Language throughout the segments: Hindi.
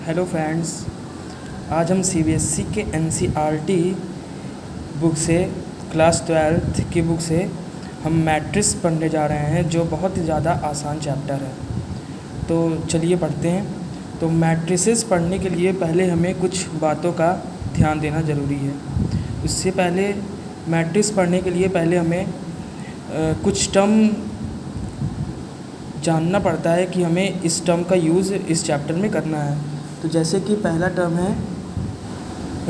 Hello friends. आज हम सीबीएसई के एनसीईआरटी बुक से क्लास 12th की बुक से हम मैट्रिक्स पढ़ने जा रहे हैं, जो बहुत ही ज़्यादा आसान चैप्टर है। तो चलिए पढ़ते हैं। तो मैट्रिसेस पढ़ने के लिए पहले हमें कुछ बातों का ध्यान देना ज़रूरी है। उससे पहले मैट्रिक्स पढ़ने के लिए पहले हमें कुछ टर्म जानना पड़ता है कि हमें इस टर्म का यूज़ इस चैप्टर में करना है। तो जैसे कि पहला टर्म है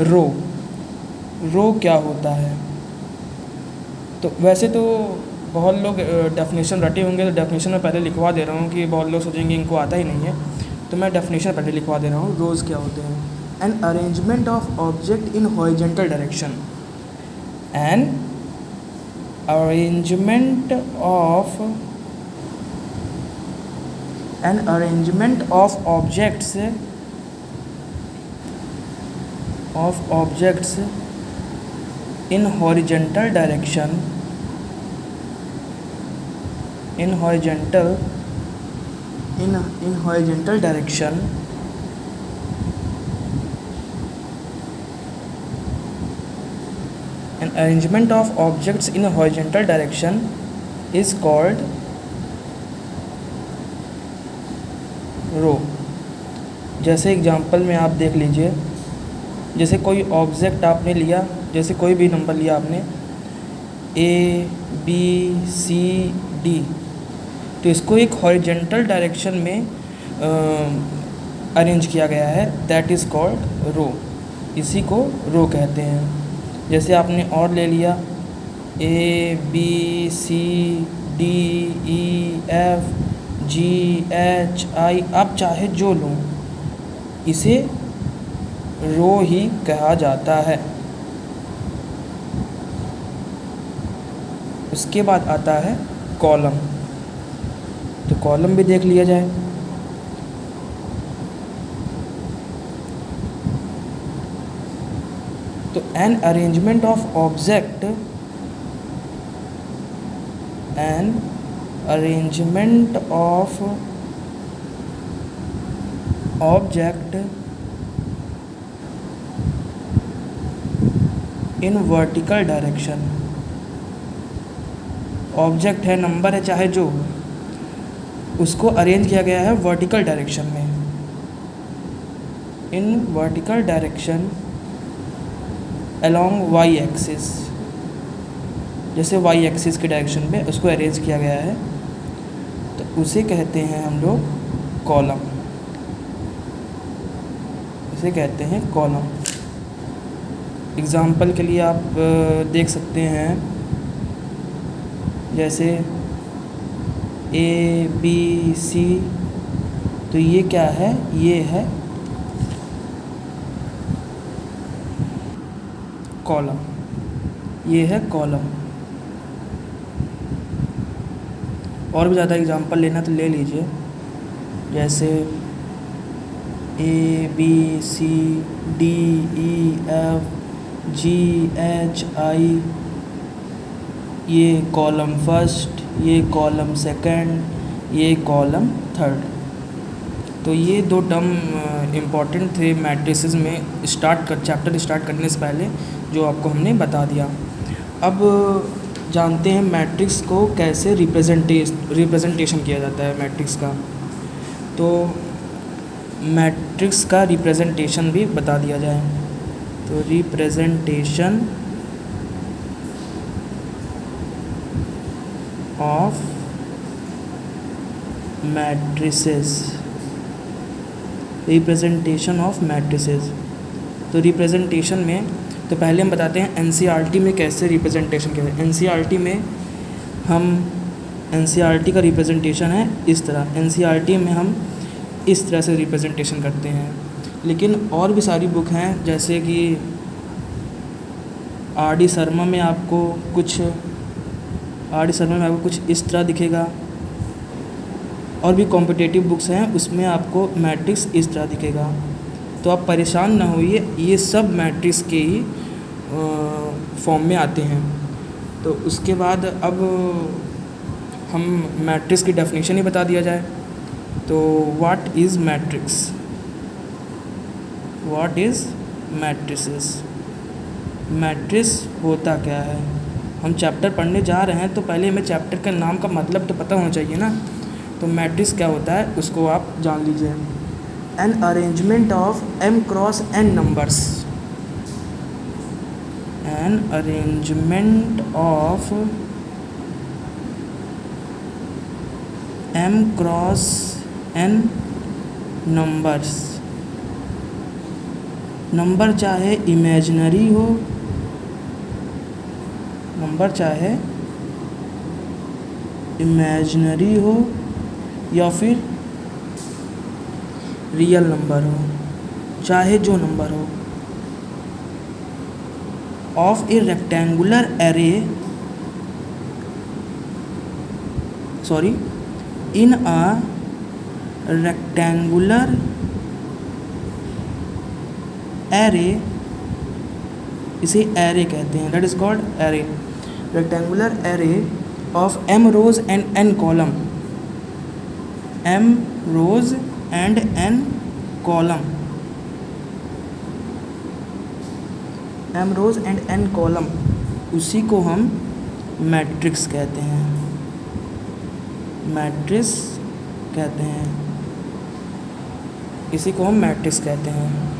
रो। रो क्या होता है? तो वैसे तो बहुत लोग डेफिनेशन रटे होंगे, तो डेफिनेशन में पहले लिखवा दे रहा हूँ कि बहुत लोग सोचेंगे इनको आता ही नहीं है, तो मैं डेफिनेशन पहले लिखवा दे रहा हूँ। रोज़ क्या होते हैं? N arrangement of object in horizontal direction. N arrangement of objects in horizontal direction in horizontal direction an arrangement of objects in a horizontal direction is called रो। जैसे एग्जांपल में आप देख लीजिए, जैसे कोई ऑब्जेक्ट आपने लिया, जैसे कोई भी नंबर लिया आपने A B C D, तो इसको एक हॉरिजॉन्टल डायरेक्शन में अरेंज किया गया है, दैट इज़ कॉल्ड रो। इसी को रो कहते हैं। जैसे आपने और ले लिया A B C D E F G H I, आप चाहे जो लो, इसे रो ही कहा जाता है। उसके बाद आता है कॉलम। तो कॉलम भी देख लिया जाए। तो N arrangement of object in vertical direction. Object है, नंबर है, चाहे जो, उसको अरेंज किया गया है वर्टिकल डायरेक्शन में, in vertical direction along Y axis. जैसे वाई एक्सिस के डायरेक्शन में उसको अरेंज किया गया है, तो उसे कहते हैं हम लोग कॉलम। उसे कहते हैं कॉलम। एग्ज़ाम्पल के लिए आप देख सकते हैं, जैसे A B C, तो ये क्या है? ये है कॉलम। ये है कॉलम। और भी ज़्यादा एग्जांपल लेना तो ले लीजिए, जैसे A B C D E F G H I, ये कॉलम फर्स्ट, ये कॉलम सेकंड, ये कॉलम थर्ड। तो ये दो टर्म इम्पॉर्टेंट थे मैट्रिसेस में चैप्टर स्टार्ट करने से पहले, जो आपको हमने बता दिया। अब जानते हैं मैट्रिक्स को कैसे रिप्रेजेंटेशन किया जाता है मैट्रिक्स का। तो मैट्रिक्स का रिप्रेजेंटेशन भी बता दिया जाए। तो representation of matrices. Representation of matrices. तो रिप्रेजेंटेशन में तो पहले हम बताते हैं एनसीईआरटी में कैसे रिप्रेजेंटेशन किया है। एनसीईआरटी का रिप्रेजेंटेशन है इस तरह। एनसीईआरटी में हम इस तरह से रिप्रेजेंटेशन करते हैं, लेकिन और भी सारी बुक हैं, जैसे कि आर डी शर्मा में आपको कुछ इस तरह दिखेगा। और भी कॉम्पिटिटिव बुक्स हैं, उसमें आपको मैट्रिक्स इस तरह दिखेगा। तो आप परेशान ना होइए, ये सब मैट्रिक्स के ही फॉर्म में आते हैं। तो उसके बाद अब हम मैट्रिक्स की डेफिनेशन ही बता दिया जाए। तो what is matrix? What is matrices. Matrix होता क्या है। हम चैप्टर पढ़ने जा रहे हैं तो पहले हमें चैप्टर का नाम का मतलब तो पता होना चाहिए ना। तो मैट्रिक्स क्या होता है उसको आप जान लीजिए। An arrangement of M cross N numbers. An arrangement of M cross N numbers. Number चाहे इमेजिनरी हो, नंबर चाहे इमेजिनरी हो या फिर रियल नंबर हो, चाहे जो नंबर हो, of a rectangular array, sorry in a rectangular array, इसे एरे कहते हैं, that is called array. Rectangular array of M rows and N column, M rows and N column, M rows and N column, उसी को हम मैट्रिक्स कहते हैं, मैट्रिक्स कहते हैं, इसी को हम मैट्रिक्स कहते हैं।